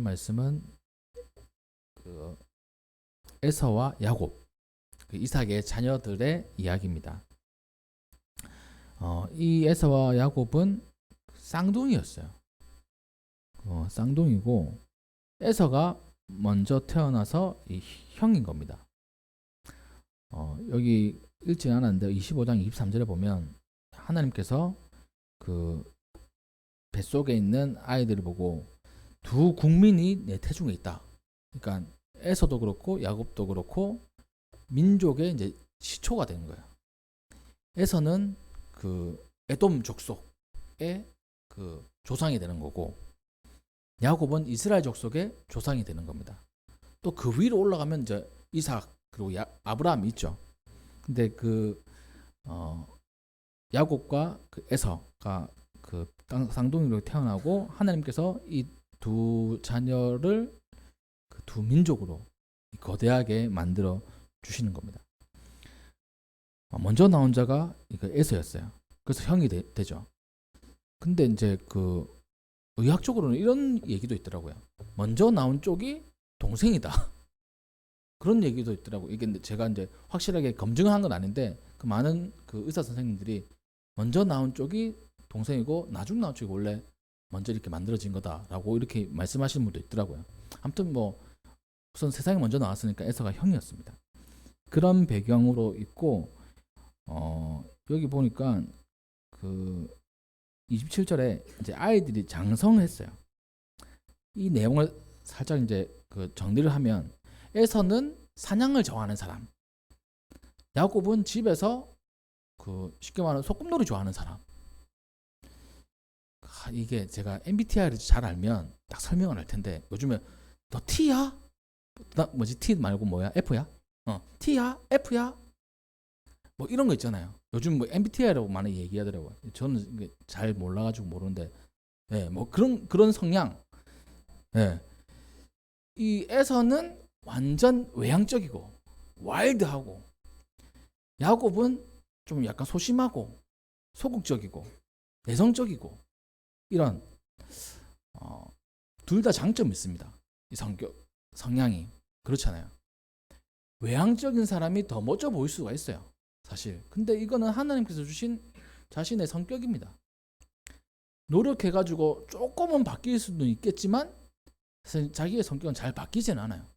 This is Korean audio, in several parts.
말씀은 그 에서와 야곱, 그 이삭의 자녀들의 이야기입니다. 이 에서와 야곱은 쌍둥이였어요. 쌍둥이고 에서가 먼저 태어나서 이 형인 겁니다. 여기 읽지 않았는데 25장 23절에 보면 하나님께서 그 뱃속에 있는 아이들을 보고 두 국민이 내 태중에 있다. 그러니까 에서도 그렇고 야곱도 그렇고 민족의 이제 시초가 되는 거예요. 에서는 그 에돔 족속의 그 조상이 되는 거고 야곱은 이스라엘 족속의 조상이 되는 겁니다. 또 그 위로 올라가면 이제 이삭 그리고 아브라함이 있죠. 근데 그 야곱과 그 에서가 그 쌍둥이로 태어나고 하나님께서 이 두 자녀를 그 두 민족으로 거대하게 만들어 주시는 겁니다. 먼저 나온 자가 에서였어요. 그래서 형이 되죠. 근데 이제 그 의학적으로는 이런 얘기도 있더라고요. 먼저 나온 쪽이 동생이다. 그런 얘기도 있더라고요. 이게 제가 이제 확실하게 검증한 건 아닌데 그 많은 그 의사 선생님들이 먼저 나온 쪽이 동생이고 나중 나온 쪽이 원래 먼저 이렇게 만들어진 거다라고 이렇게 말씀하시는 분도 있더라고요. 아무튼 뭐 우선 세상에 먼저 나왔으니까 에서가 형이었습니다. 그런 배경으로 있고 여기 보니까 그 27절에 이제 아이들이 장성했어요. 이 내용을 살짝 이제 그 정리를 하면 에서는 사냥을 좋아하는 사람, 야곱은 집에서 그 쉽게 말하면 소꿉놀이 좋아하는 사람. 이게 제가 MBTI를 잘 알면 딱 설명을 할 텐데 요즘에 너 T야? 나 뭐지 T 말고 뭐야? F야? T야? F야? 뭐 이런 거 있잖아요. 요즘 뭐 MBTI라고 많이 얘기하더라고요. 저는 잘 몰라가지고 모르는데, 예, 뭐 그런 성향. 예, 이 에서는 완전 외향적이고 와일드하고 야곱은 좀 약간 소심하고 소극적이고 내성적이고 이런 둘 다 장점이 있습니다. 이 성향이 그렇잖아요. 외향적인 사람이 더 멋져 보일 수가 있어요. 사실. 근데 이거는 하나님께서 주신 자신의 성격입니다. 노력해가지고 조금은 바뀔 수도 있겠지만 사실 자기의 성격은 잘 바뀌지는 않아요.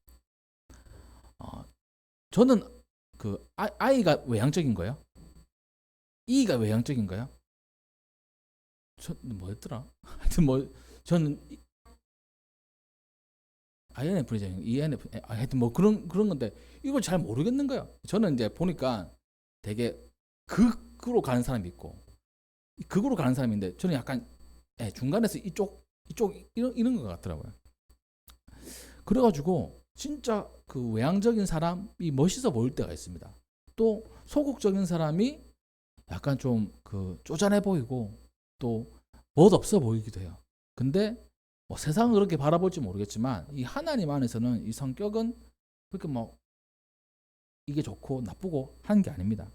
저는 그 I가 외향적인 거예요. E가 외향적인 거예요. 뭐였더라? 하여튼 뭐 저는 INFJ잖아요. ENF 하여튼 뭐 그런 건데 이걸 잘 모르겠는 거예요. 저는 이제 보니까 되게 극으로 가는 사람이 있고 극으로 가는 사람인데 저는 약간 중간에서 이쪽 이런 것 같더라고요. 그래가지고 진짜 그 외향적인 사람이 멋있어 보일 때가 있습니다. 또 소극적인 사람이 약간 좀 그 쪼잔해 보이고 또 멋없어 보이기도 해요. 근데 뭐 세상은 그렇게 바라볼지 모르겠지만 이 하나님 안에서는 이 성격은 그렇게 뭐 이게 좋고 나쁘고 하는 게 아닙니다.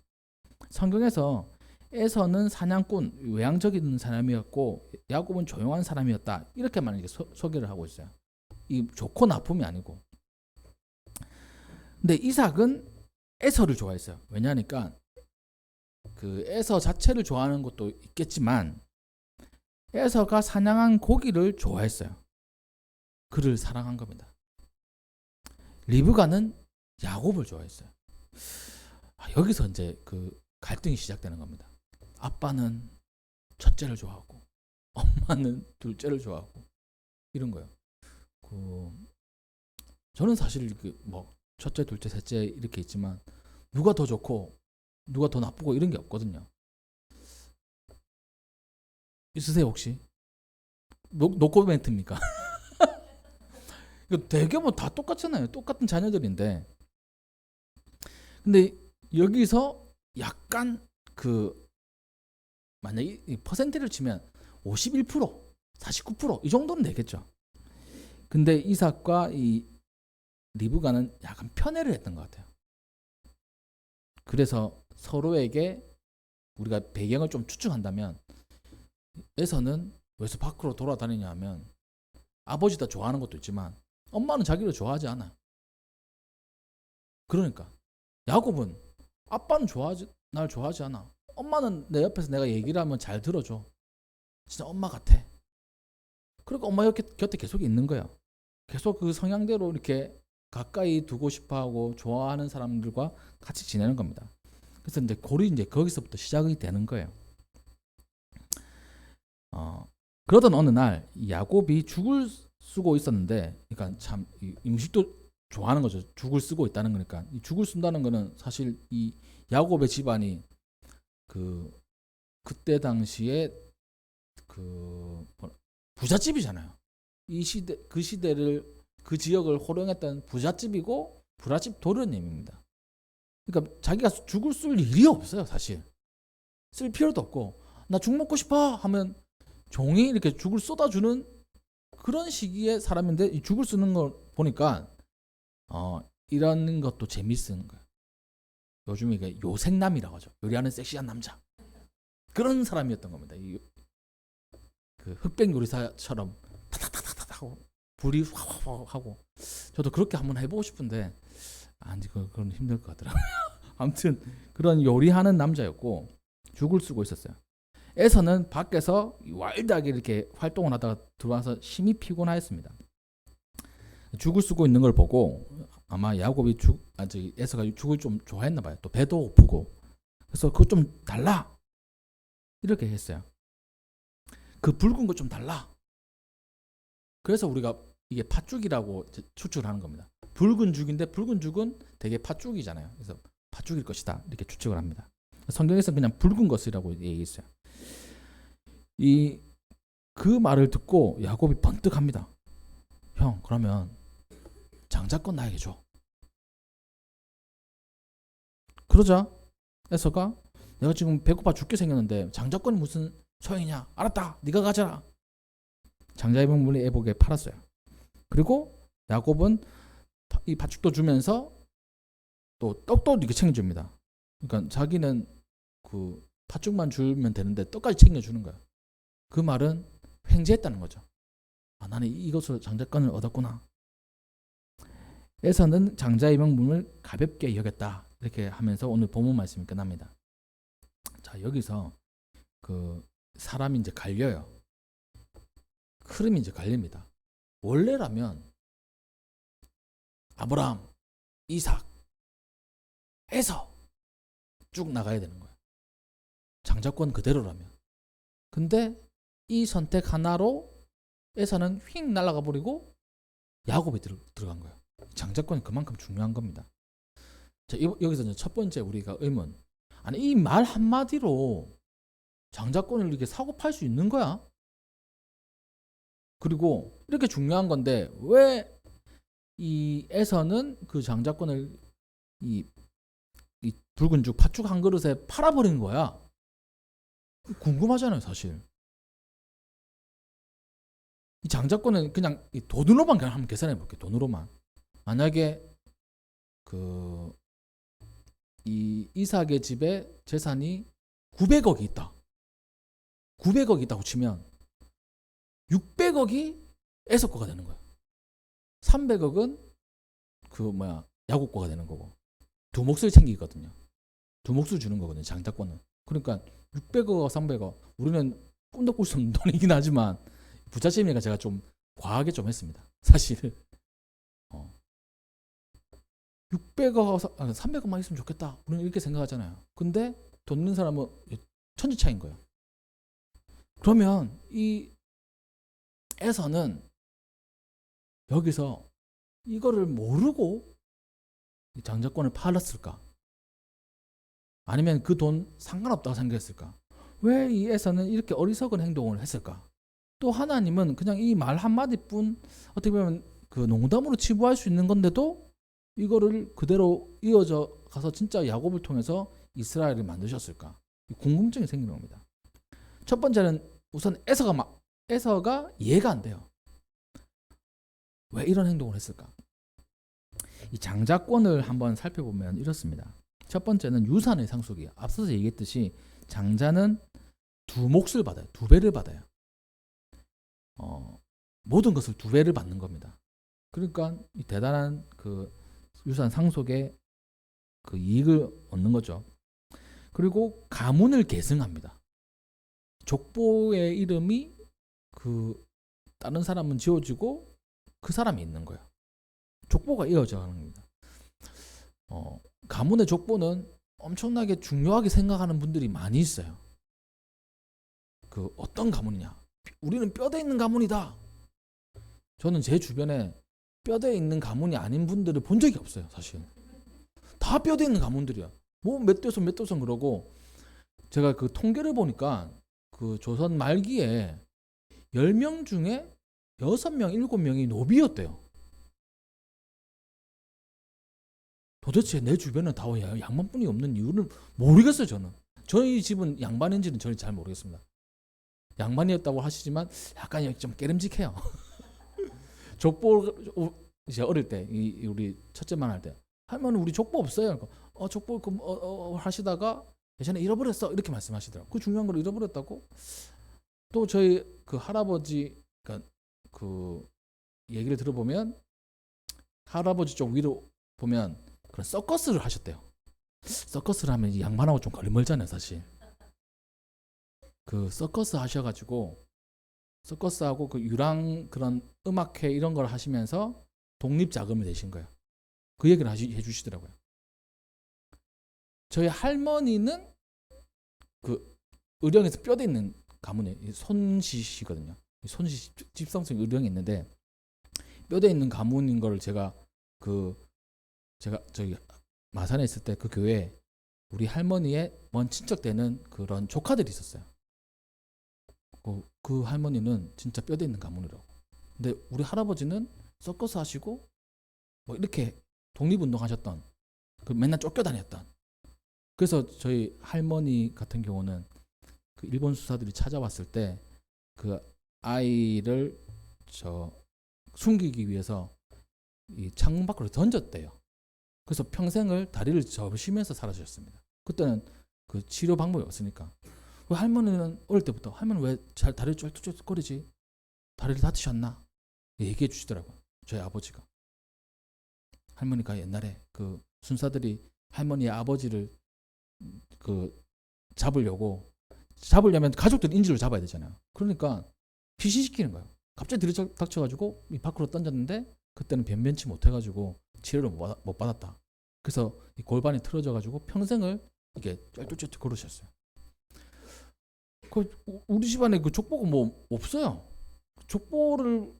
성경에서 에서는 사냥꾼, 외향적인 사람이었고 야곱은 조용한 사람이었다. 이렇게만 이렇게 소개를 하고 있어요. 이 좋고 나쁨이 아니고. 근데 이삭은 에서를 좋아했어요. 왜냐하니까 그 에서 자체를 좋아하는 것도 있겠지만 에서가 사냥한 고기를 좋아했어요. 그를 사랑한 겁니다. 리브가는 야곱을 좋아했어요. 여기서 이제 그 갈등이 시작되는 겁니다. 아빠는 첫째를 좋아하고 엄마는 둘째를 좋아하고 이런 거예요. 저는 사실 뭐 첫째, 둘째, 셋째 이렇게 있지만 누가 더 좋고 누가 더 나쁘고 이런 게 없거든요. 있으세요 혹시? 노코멘트입니까? 이거 되게 뭐 다 똑같잖아요. 똑같은 자녀들인데. 근데 여기서 약간 그 만약에 이 퍼센트를 치면 51%, 49%이 정도는 되겠죠. 근데 이삭과 이 리브가는 약간 편애를 했던 것 같아요. 그래서 서로에게 우리가 배경을 좀 추측한다면 에서는 왜서 밖으로 돌아다니냐 하면 아버지다 좋아하는 것도 있지만 엄마는 자기를 좋아하지 않아요. 그러니까 야곱은 아빠는 날 좋아하지 않아. 엄마는 내 옆에서 내가 얘기를 하면 잘 들어줘. 진짜 엄마 같아. 그러니까 엄마 곁에 계속 있는 거야. 계속 그 성향대로 이렇게 가까이 두고 싶어하고 좋아하는 사람들과 같이 지내는 겁니다. 그래서 이제 골이 이제 거기서부터 시작이 되는 거예요. 그러던 어느 날 야곱이 죽을 쓰고 있었는데, 그러니까 참 이 음식도 좋아하는 거죠. 죽을 쓰고 있다는 거니까. 이 죽을 쓴다는 거는 사실 이 야곱의 집안이 그때 당시에 부잣집이잖아요. 이 시대 그 시대를 그 지역을 호령했던 부잣집이고 부잣집 도련님입니다. 그러니까 자기가 죽을 쓸 일이 없어요. 사실 쓸 필요도 없고, 나 죽 먹고 싶어 하면 종이 이렇게 죽을 쏟아주는 그런 시기의 사람인데, 이 죽을 쓰는 걸 보니까 이런 것도 재밌는 거예요. 요즘 이게 요생남이라고 하죠. 요리하는 섹시한 남자, 그런 사람이었던 겁니다. 그 흑백 요리사처럼 타타타타타 하고 불이 확확 하고, 저도 그렇게 한번 해보고 싶은데 그건 힘들 것 같더라고요. 아무튼 그런 요리하는 남자였고 죽을 쓰고 있었어요. 에서는 밖에서 와일드하게 이렇게 활동을 하다가 들어와서 심히 피곤하였습니다. 죽을 쓰고 있는 걸 보고 아마 야곱이 에서가 죽을 좀 좋아했나 봐요. 또 배도 고프고, 그래서 그거 좀 달라 이렇게 했어요. 그 붉은 거 좀 달라. 그래서 우리가 이게 팥죽이라고 추측하는 겁니다. 붉은 죽인데 붉은 죽은 되게 팥죽이잖아요. 그래서 팥죽일 것이다 이렇게 추측을 합니다. 성경에서 그냥 붉은 것이라고 얘기했어요. 그 말을 듣고 야곱이 번뜩합니다. 형, 그러면 장자권 나에게 줘. 그러자 에서가 내가 지금 배고파 죽게 생겼는데 장자권이 무슨 소용이냐. 알았다, 네가 가져라. 장자의 명분을 애복에 팔았어요. 그리고 야곱은 이 팥죽도 주면서 또 떡도 이렇게 챙겨줍니다. 그러니까 자기는 그 팥죽만 주면 되는데 떡까지 챙겨주는 거야. 그 말은 횡재했다는 거죠. 나는 이것으로 장자권을 얻었구나. 에서는 장자의 명분을 가볍게 여겼다 이렇게 하면서 오늘 본문 말씀이 끝납니다. 자, 여기서 그 사람이 이제 갈려요. 흐름이 이제 갈립니다. 원래라면 아브라함, 이삭, 에서 쭉 나가야 되는 거예요. 장자권 그대로라면. 근데 이 선택 하나로 에서는 휙 날아가 버리고 야곱이 들어간 거예요. 장자권이 그만큼 중요한 겁니다. 자, 여기서 이제 첫 번째 우리가 의문. 아니, 이 말 한마디로 장자권을 이렇게 사고 팔 수 있는 거야? 그리고 이렇게 중요한 건데 왜 이 에서는 그 장자권을 이 붉은 죽 팥죽 한 그릇에 팔아버린 거야? 궁금하잖아요, 사실. 이 장자권은 그냥 돈으로만 그냥 한번 계산해 볼게요. 돈으로만. 만약에 이 이삭의 집에 재산이 900억이 있다. 900억이 있다고 치면 600억이 에서 거가 되는 거야. 300억은 야곱 거가 되는 거고, 두 몫을 챙기거든요. 두 몫을 주는 거거든요, 장자권은. 그러니까 600억, 300억, 우리는 꿈도 꿀 수 없는 돈이긴 하지만 부잣집이니까 제가 좀 과하게 좀 했습니다. 사실 600억, 300억만 있으면 좋겠다. 우리는 이렇게 생각하잖아요. 근데 돈 있는 사람은 천지차이인 거예요. 그러면 이 에서는 여기서 이거를 모르고 장자권을 팔았을까? 아니면 그 돈 상관없다고 생각했을까? 왜 이 에서는 이렇게 어리석은 행동을 했을까? 또 하나님은 그냥 이 말 한마디뿐 어떻게 보면 그 농담으로 치부할 수 있는 건데도 이거를 그대로 이어져 가서 진짜 야곱을 통해서 이스라엘을 만드셨을까? 궁금증이 생기는 겁니다. 첫 번째는 우선 에서가 이해가 안 돼요. 왜 이런 행동을 했을까? 이 장자권을 한번 살펴보면 이렇습니다. 첫 번째는 유산의 상속이에요. 앞서서 얘기했듯이 장자는 두 몫을 받아요. 두 배를 받아요. 모든 것을 2배를 받는 겁니다. 그러니까 이 대단한 그 유산 상속의 그 이익을 얻는 거죠. 그리고 가문을 계승합니다. 족보의 이름이 그 다른 사람은 지워지고 그 사람이 있는 거예요. 족보가 이어져 가는 겁니다. 가문의 족보는 엄청나게 중요하게 생각하는 분들이 많이 있어요. 그 어떤 가문이냐? 우리는 뼈대 있는 가문이다. 저는 제 주변에 뼈대 있는 가문이 아닌 분들을 본 적이 없어요, 사실. 다 뼈대 있는 가문들이야. 뭐 몇 대손 몇 대손 그러고, 제가 그 통계를 보니까 그 조선 말기에 10명 중에 6명, 7명이 노비였대요. 도대체 내 주변에 다 양반뿐이 없는 이유는 모르겠어요, 저는. 저희 집은 양반인지는 저는 잘 모르겠습니다. 양반이었다고 하시지만 약간 좀 깨름직해요. 족보 이제 어릴 때 우리 첫째만 할 때 할머니 우리 족보 없어요. 족보 하시다가 예전에 잃어버렸어 이렇게 말씀하시더라고요. 그 중요한 걸 잃어버렸다고. 또 저희 그 할아버지 그 얘기를 들어보면 할아버지 쪽 위로 보면 그런 서커스를 하셨대요. 서커스를 하면 이 양반하고 좀 거리 멀잖아요, 사실. 그 서커스 하셔가지고 서커스하고 그 유랑 그런 음악회 이런 걸 하시면서 독립 자금이 되신 거예요. 그 얘기를 해주시더라고요. 저희 할머니는 그 의령에서 뼈대 있는 가문이에요. 손시시거든요. 손시 집성성 의령이 있는데 뼈대 있는 가문인 걸 제가 저기 마산에 있을 때 그 교회에 우리 할머니의 먼 친척 되는 그런 조카들이 있었어요. 그 할머니는 진짜 뼈대 있는 가문이라고. 근데 우리 할아버지는 서커스 하시고 뭐 이렇게 독립운동 하셨던 그 맨날 쫓겨다녔던. 그래서 저희 할머니 같은 경우는 그 일본 수사들이 찾아왔을 때 그 아이를 숨기기 위해서 이 창문 밖으로 던졌대요. 그래서 평생을 다리를 접으시면서 살아주셨습니다. 그때는 그 치료 방법이 없으니까. 왜 할머니는 어릴 때부터 할머니 왜 잘 다리를 쫄쫄거리지? 다리를 다치셨나? 얘기해 주시더라고요. 저희 아버지가. 할머니가 옛날에 그 순사들이 할머니의 아버지를 잡으려면 가족들 인질로 잡아야 되잖아요. 그러니까 피신시키는 거예요. 갑자기 들이닥쳐가지고 밖으로 던졌는데 그때는 변변치 못해가지고 치료를 못 받았다. 그래서 이 골반이 틀어져가지고 평생을 이게 쩔쩔쩔 걸으셨어요. 우리 집안에 그 족보가 뭐 없어요. 족보를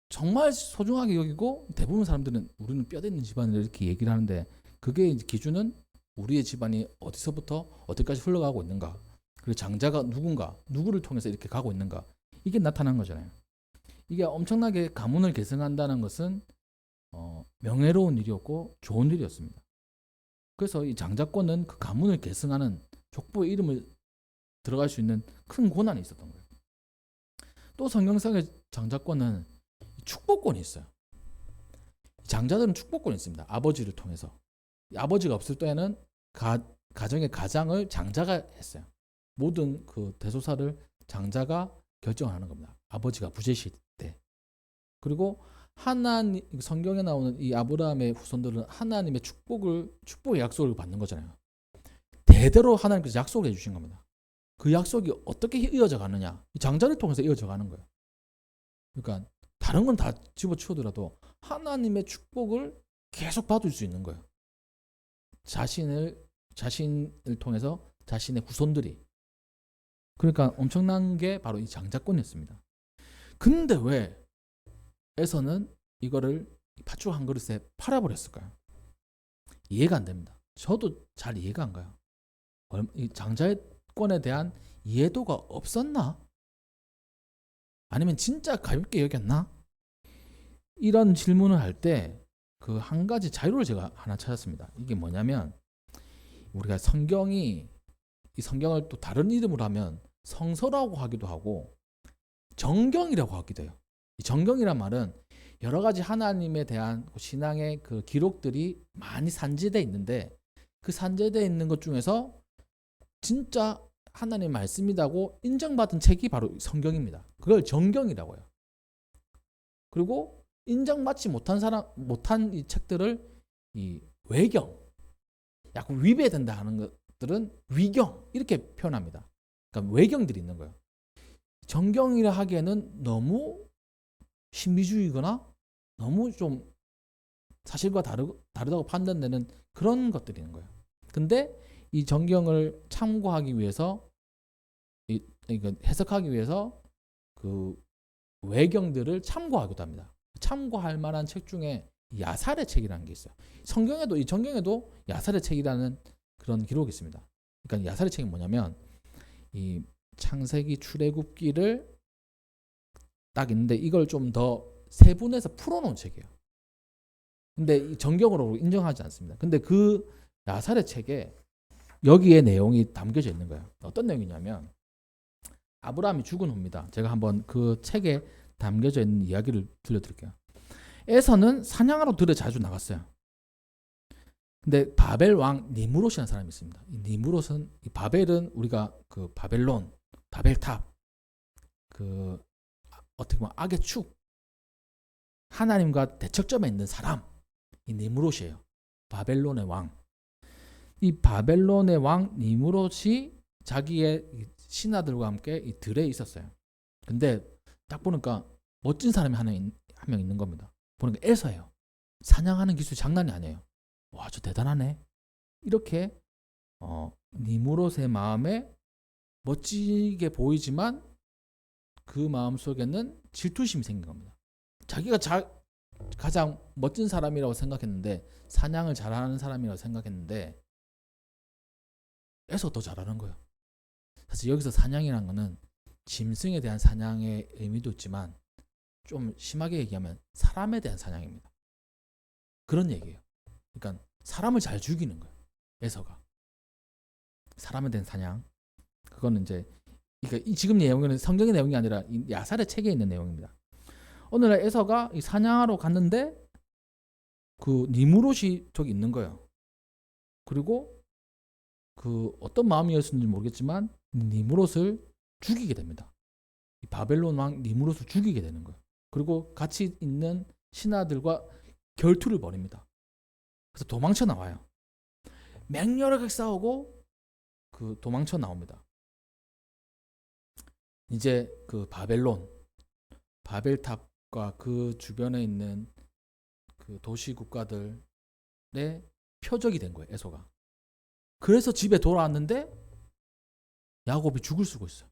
정말 소중하게 여기고 대부분 사람들은 우리는 뼈대 있는 집안을 이렇게 얘기를 하는데 그게 기준은 우리의 집안이 어디서부터 어디까지 흘러가고 있는가, 그리고 장자가 누구를 통해서 이렇게 가고 있는가, 이게 나타난 거잖아요. 이게 엄청나게 가문을 계승한다는 것은 명예로운 일이었고 좋은 일이었습니다. 그래서 이 장자권은 그 가문을 계승하는 족보의 이름을 들어갈 수 있는 큰 권한이 있었던 거예요. 또 성경상의 장자권은 축복권이 있어요. 장자들은 축복권이 있습니다. 아버지를 통해서. 아버지가 없을 때는 가정의 가장을 장자가 했어요. 모든 그 대소사를 장자가 결정을 하는 겁니다. 아버지가 부재실 때. 그리고 하나님, 성경에 나오는 이 아브라함의 후손들은 하나님의 축복의 약속을 받는 거잖아요. 대대로 하나님께서 약속을 해주신 겁니다. 그 약속이 어떻게 이어져 가느냐? 장자를 통해서 이어져 가는 거예요. 그러니까 다른 건 다 집어치우더라도 하나님의 축복을 계속 받을 수 있는 거예요. 자신을 통해서 자신의 후손들이. 그러니까 엄청난 게 바로 이 장자권이었습니다. 근데 왜 에서는 이거를 팥죽 한 그릇에 팔아버렸을까요? 이해가 안 됩니다. 저도 잘 이해가 안 가요. 이 장자권에 대한 이해도가 없었나? 아니면 진짜 가볍게 여겼나? 이런 질문을 할 때 그 한 가지 자료를 제가 하나 찾았습니다. 이게 뭐냐면 우리가 이 성경을 또 다른 이름으로 하면 성서라고 하기도 하고 정경이라고 하기도 해요. 이 정경이란 말은 여러 가지 하나님에 대한 신앙의 그 기록들이 많이 산재되어 있는데 그 산재되어 있는 것 중에서 진짜 하나님의 말씀이라고 인정받은 책이 바로 성경입니다. 그걸 정경이라고 해요. 그리고 인정받지 못한 이 책들을 이 외경, 약간 위배된다 하는 것들은 위경 이렇게 표현합니다. 그러니까 외경들이 있는 거예요. 정경이라 하기에는 너무 신비주의거나 너무 좀 사실과 다르다고 판단되는 그런 것들이 있는 거예요. 근데 이 정경을 참고하기 위해서 이거 해석하기 위해서 그 외경들을 참고하기도 합니다. 참고할 만한 책 중에 야살의 책이라는 게 있어요. 이 정경에도 야살의 책이라는 그런 기록이 있습니다. 그러니까 야살의 책이 뭐냐면 이 창세기 출애굽기를 딱 있는데 이걸 좀 더 세분해서 풀어놓은 책이에요. 근데 이 정경으로 인정하지 않습니다. 근데 그 야살의 책에 여기에 내용이 담겨져 있는 거예요. 어떤 내용이냐면 아브라함이 죽은 후입니다. 제가 한번 그 책에 담겨져 있는 이야기를 들려드릴게요. 에서는 사냥하러 들에 자주 나갔어요. 근데 바벨 왕 니무롯이라는 사람이 있습니다. 이 니무롯은 이 바벨은 우리가 그 바벨론, 바벨탑, 그 어떻게 보면 악의 축, 하나님과 대척점에 있는 사람, 이 니무롯이에요. 바벨론의 왕. 이 바벨론의 왕 니무롯이 자기의 신하들과 함께 이 들에 있었어요. 근데 딱 보니까 멋진 사람이 한 명 있는 겁니다. 보니까 에서예요. 사냥하는 기술이 장난이 아니에요. 와, 저 대단하네. 이렇게 니무롯의 마음에 멋지게 보이지만 그 마음 속에는 질투심이 생긴 겁니다. 자기가 가장 멋진 사람이라고 생각했는데, 사냥을 잘하는 사람이라고 생각했는데 에서 더 잘하는 거예요. 사실 여기서 사냥이라는 거는 짐승에 대한 사냥의 의미도 있지만 좀 심하게 얘기하면 사람에 대한 사냥입니다. 그런 얘기예요. 그러니까 사람을 잘 죽이는 거예요. 에서가 사람에 대한 사냥. 그거는 이제 그러니까 지금 내용은 성경의 내용이 아니라 이 야살의 책에 있는 내용입니다. 어느 날 에서가 이 사냥하러 갔는데 그 니무롯이 저기 있는 거예요. 그리고 그 어떤 마음이었는지 모르겠지만 니무롯을 죽이게 됩니다. 이 바벨론 왕 니무롯을 죽이게 되는 거예요. 그리고 같이 있는 신하들과 결투를 벌입니다. 그래서 도망쳐 나와요. 맹렬하게 싸우고 그 도망쳐 나옵니다. 이제 그 바벨탑과 그 주변에 있는 그 도시 국가들의 표적이 된 거예요, 에서가. 그래서 집에 돌아왔는데 야곱이 죽을 수가 있어요.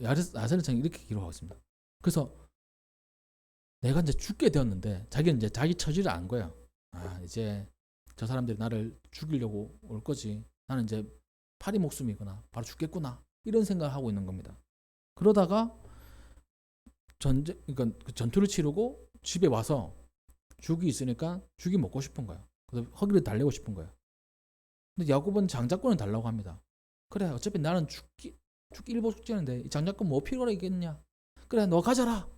야살의 책이 이렇게 기록하고 있습니다. 그래서 내가 이제 죽게 되었는데 자기는 이제 자기 처지를 안 거야. 아, 이제 저 사람들이 나를 죽이려고 올 거지. 나는 이제 파리 목숨이구나. 바로 죽겠구나. 이런 생각을 하고 있는 겁니다. 그러다가 그러니까 그 전투를 치르고 집에 와서 죽이 있으니까 죽이 먹고 싶은 거야. 그래서 허기를 달래고 싶은 거야. 근데 야곱은 장자권을 달라고 합니다. 그래, 어차피 나는 죽기 일보 직전인데 이 장자권 뭐 필요가 있겠냐? 그래, 너 가져라.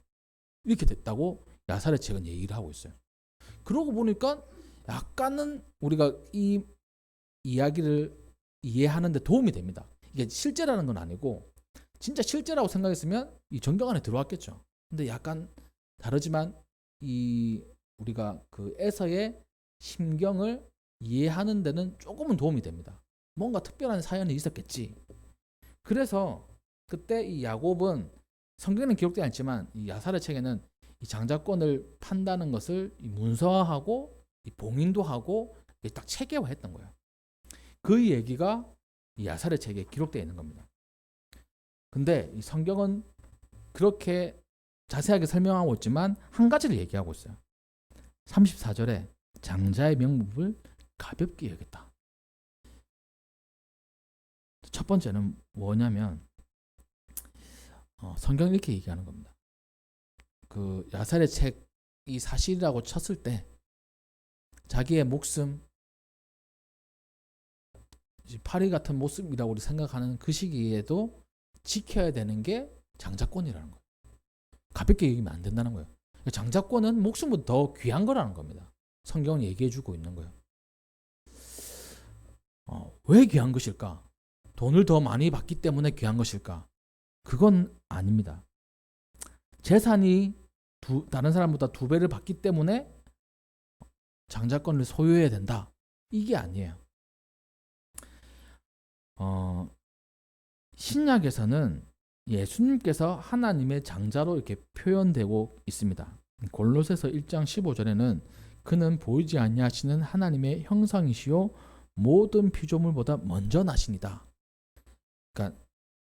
이렇게 됐다고 야살의 책은 얘기를 하고 있어요. 그러고 보니까 약간은 우리가 이 이야기를 이해하는 데 도움이 됩니다. 이게 실제라는 건 아니고 진짜 실제라고 생각했으면 이 정경 안에 들어왔겠죠. 근데 약간 다르지만 이 우리가 그 에서의 심경을 이해하는 데는 조금은 도움이 됩니다. 뭔가 특별한 사연이 있었겠지. 그래서 그때 이 야곱은 성경에는 기록되지 않지만 이 야살의 책에는 이 장자권을 판다는 것을 이 문서화하고 이 봉인도 하고 딱 체계화했던 거예요. 그 얘기가 이 야살의 책에 기록되어 있는 겁니다. 근데 이 성경은 그렇게 자세하게 설명하고 있지만 한 가지를 얘기하고 있어요. 34절에 장자의 명목을 가볍게 여겼다. 첫 번째는 뭐냐면 성경이 이렇게 얘기하는 겁니다. 그 야살의 책이 사실이라고 쳤을 때 자기의 목숨, 파리 같은 모습이라고 우리 생각하는 그 시기에도 지켜야 되는 게 장자권이라는 거예요. 가볍게 여기면 안 된다는 거예요. 장자권은 목숨보다 더 귀한 거라는 겁니다. 성경은 얘기해주고 있는 거예요. 왜 귀한 것일까? 돈을 더 많이 받기 때문에 귀한 것일까? 그건 아닙니다. 재산이 다른 사람보다 2배를 받기 때문에 장자권을 소유해야 된다. 이게 아니에요. 신약에서는 예수님께서 하나님의 장자로 이렇게 표현되고 있습니다. 골로새서 1장 15절에는 그는 보이지 아니하시는 하나님의 형상이시요 모든 피조물보다 먼저 나시니다. 그러니까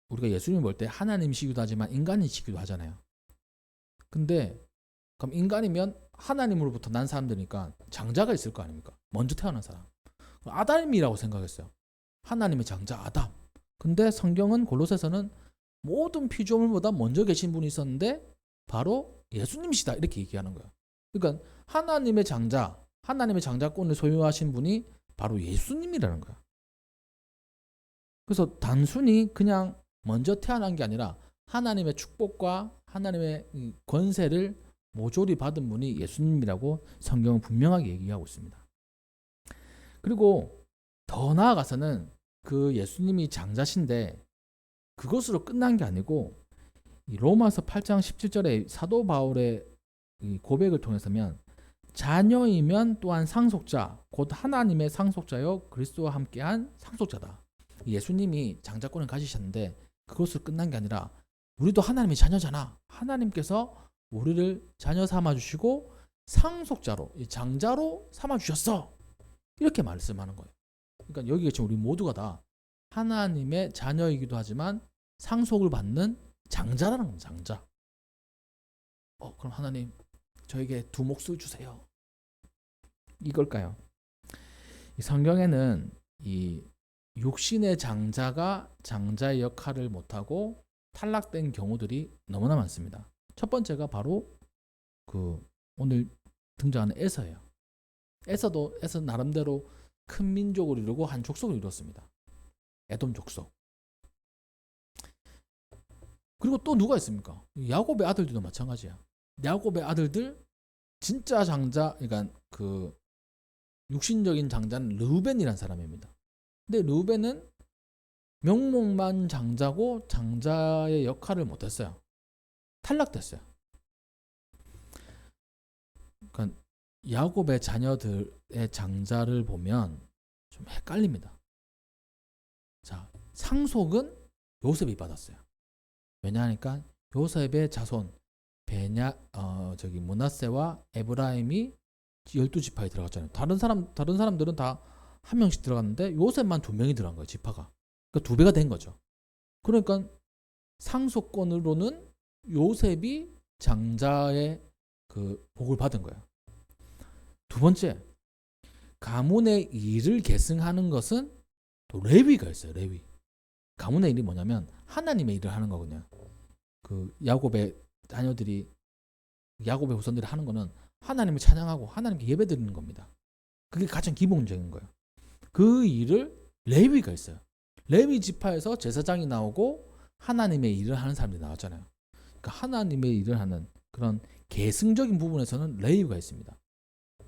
우리가 예수님 볼 때 하나님이시기도 하지만 인간이시기도 하잖아요. 근데 그럼 인간이면 하나님으로부터 난 사람들이니까 장자가 있을 거 아닙니까? 먼저 태어난 사람. 아담이라고 생각했어요. 하나님의 장자 아담. 근데 성경은 골로새서는 모든 피조물보다 먼저 계신 분이 있었는데 바로 예수님이시다 이렇게 얘기하는 거예요. 그러니까 하나님의 장자, 하나님의 장자권을 소유하신 분이 바로 예수님이라는 거야. 그래서 단순히 그냥 먼저 태어난 게 아니라 하나님의 축복과 하나님의 권세를 모조리 받은 분이 예수님이라고 성경은 분명하게 얘기하고 있습니다. 그리고 더 나아가서는 그 예수님이 장자신데 그것으로 끝난 게 아니고 이 로마서 8장 17절에 사도 바울의 이 고백을 통해서면 자녀이면 또한 상속자 곧 하나님의 상속자요 그리스도와 함께한 상속자다. 예수님이 장자권을 가지셨는데 그것으로 끝난 게 아니라 우리도 하나님의 자녀잖아. 하나님께서 우리를 자녀 삼아 주시고 상속자로 장자로 삼아 주셨어. 이렇게 말씀하는 거예요. 그러니까 여기에 지금 우리 모두가 다 하나님의 자녀이기도 하지만 상속을 받는 장자라는 겁니다. 장자. 그럼 하나님 저에게 2 몫을 주세요. 이걸까요? 이 성경에는 이 육신의 장자가 장자의 역할을 못하고 탈락된 경우들이 너무나 많습니다. 첫 번째가 바로 그 오늘 등장하는 에서예요. 에서 나름대로 큰 민족을 이루고 한 족속을 이뤘습니다. 에돔 족속. 그리고 또 누가 있습니까? 야곱의 아들들도 마찬가지야. 야곱의 아들들 진짜 장자, 그러니까 그 육신적인 장자는 르우벤이라는 사람입니다. 근데 르우벤은 명목만 장자고 장자의 역할을 못했어요. 탈락됐어요. 그러니까 야곱의 자녀들의 장자를 보면 좀 헷갈립니다. 자, 상속은 요셉이 받았어요. 왜냐하니까 요셉의 자손 므낫세와 에브라임이 12지파에 들어갔잖아요. 다른 사람들은 다 한 명씩 들어갔는데 요셉만 2명이 들어간 거예요. 지파가. 그러니까 2배가 된 거죠. 그러니까 상속권으로는 요셉이 장자의 그 복을 받은 거예요. 2번째, 가문의 일을 계승하는 것은 또 레위가 있어요. 레위. 가문의 일이 뭐냐면 하나님의 일을 하는 거거든요. 그 야곱의 자녀들이 야곱의 후손들이 하는 거는 하나님을 찬양하고 하나님께 예배드리는 겁니다. 그게 가장 기본적인 거예요. 그 일을 레위가 있어요. 레위 지파에서 제사장이 나오고 하나님의 일을 하는 사람들이 나왔잖아요. 그러니까 하나님의 일을 하는 그런 계승적인 부분에서는 레위가 있습니다.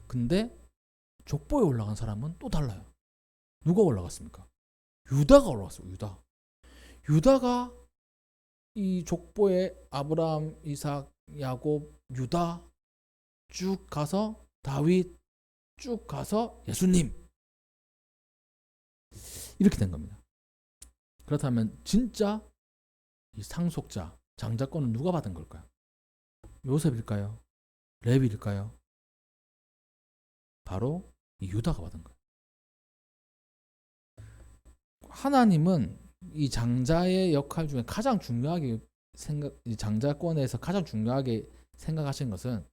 근데 족보에 올라간 사람은 또 달라요. 누가 올라갔습니까? 유다가 올라갔어요. 유다가 이 족보에 아브라함, 이삭, 야곱, 유다 쭉 가서 다윗 쭉 가서 예수님 이렇게 된 겁니다. 그렇다면 진짜 이 상속자, 장자권은 누가 받은 걸까요? 요셉일까요? 레위일까요? 바로 이 유다가 받은 거예요. 하나님은 이 장자의 역할 중에 가장 중요하게 장자권에서 가장 중요하게 생각하신 것은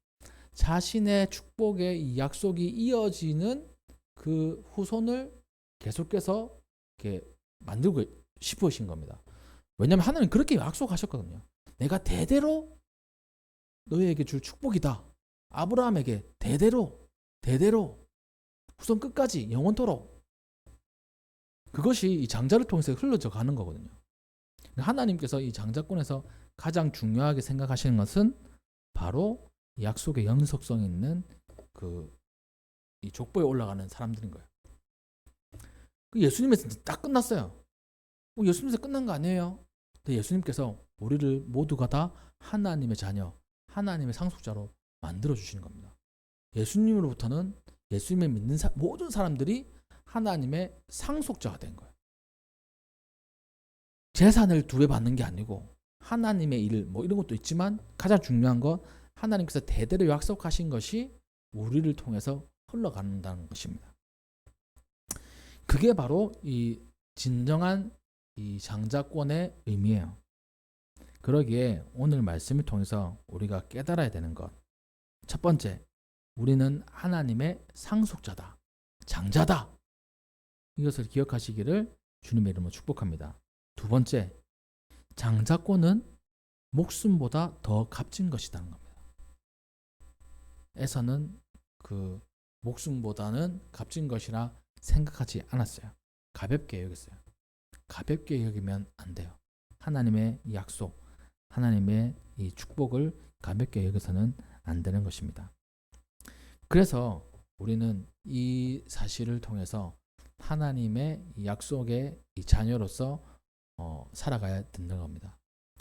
자신의 축복의 이 약속이 이어지는 그 후손을 계속해서 이렇게 만들고 싶으신 겁니다. 왜냐하면 하나님 그렇게 약속하셨거든요. 내가 대대로 너희에게 줄 축복이다. 아브라함에게 대대로 후손 끝까지 영원토록. 그것이 이 장자를 통해서 흘러져 가는 거거든요. 하나님께서 이 장자권에서 가장 중요하게 생각하시는 것은 바로 약속의 연속성 있는 이 족보에 올라가는 사람들인 거예요. 예수님에서 딱 끝났어요. 예수님에서 끝난 거 아니에요. 근데 예수님께서 우리를 모두가 다 하나님의 자녀, 하나님의 상속자로 만들어 주시는 겁니다. 예수님으로부터는 예수님을 믿는 모든 사람들이 하나님의 상속자가 된 거예요. 재산을 2배 받는 게 아니고 하나님의 일 뭐 이런 것도 있지만 가장 중요한 건 하나님께서 대대로 약속하신 것이 우리를 통해서 흘러간다는 것입니다. 그게 바로 이 진정한 이 장자권의 의미예요. 그러기에 오늘 말씀을 통해서 우리가 깨달아야 되는 것, 첫 번째, 우리는 하나님의 상속자다, 장자다. 이것을 기억하시기를 주님의 이름으로 축복합니다. 두 번째, 장자권은 목숨보다 더 값진 것이라는 겁니다. 에서는 그 목숨보다는 값진 것이라 생각하지 않았어요. 가볍게 여겼어요. 가볍게 여기면 안 돼요. 하나님의 약속, 하나님의 이 축복을 가볍게 여겨서는 안 되는 것입니다. 그래서 우리는 이 사실을 통해서 하나님의 약속의 이 자녀로서 살아가야 된다는 겁니다.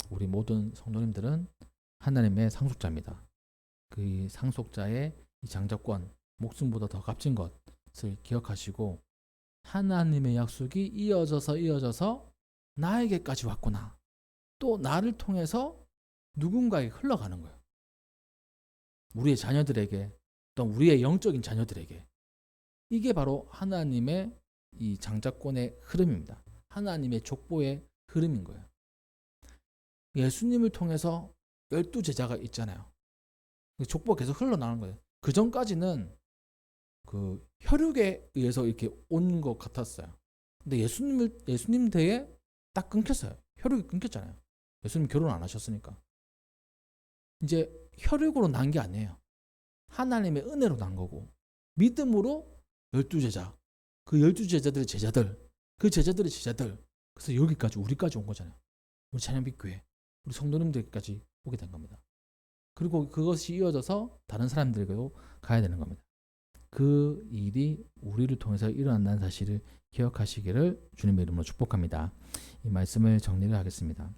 우리 모든 성도님들은 하나님의 상속자입니다. 그 상속자의 이 장자권, 목숨보다 더 값진 것을 기억하시고 하나님의 약속이 이어져서 나에게까지 왔구나. 또 나를 통해서 누군가에게 흘러가는 거예요. 우리의 자녀들에게, 또 우리의 영적인 자녀들에게. 이게 바로 하나님의 이 장자권의 흐름입니다. 하나님의 족보의 흐름인 거예요. 예수님을 통해서 12제자가 있잖아요. 족보가 계속 흘러나가는 거예요. 그 전까지는 그 혈육에 의해서 이렇게 온 것 같았어요. 근데 예수님 대에 딱 끊겼어요. 혈육이 끊겼잖아요. 예수님 결혼 안 하셨으니까. 이제 혈육으로 난 게 아니에요. 하나님의 은혜로 난 거고 믿음으로 12제자, 그 12제자들의 제자들, 그 제자들의 제자들, 그래서 여기까지 우리까지 온 거잖아요. 우리 찬양빛교회, 우리 성도님들까지 오게 된 겁니다. 그리고 그것이 이어져서 다른 사람들에게도 가야 되는 겁니다. 그 일이 우리를 통해서 일어난다는 사실을 기억하시기를 주님의 이름으로 축복합니다. 이 말씀을 정리를 하겠습니다.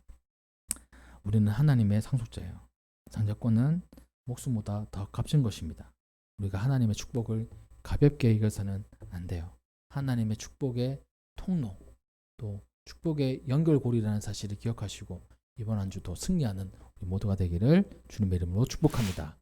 우리는 하나님의 상속자예요. 장자권은 목숨보다 더 값진 것입니다. 우리가 하나님의 축복을 가볍게 여겨서는 안 돼요. 하나님의 축복의 통로, 또 축복의 연결고리라는 사실을 기억하시고 이번 한 주도 승리하는 우리 모두가 되기를 주님의 이름으로 축복합니다.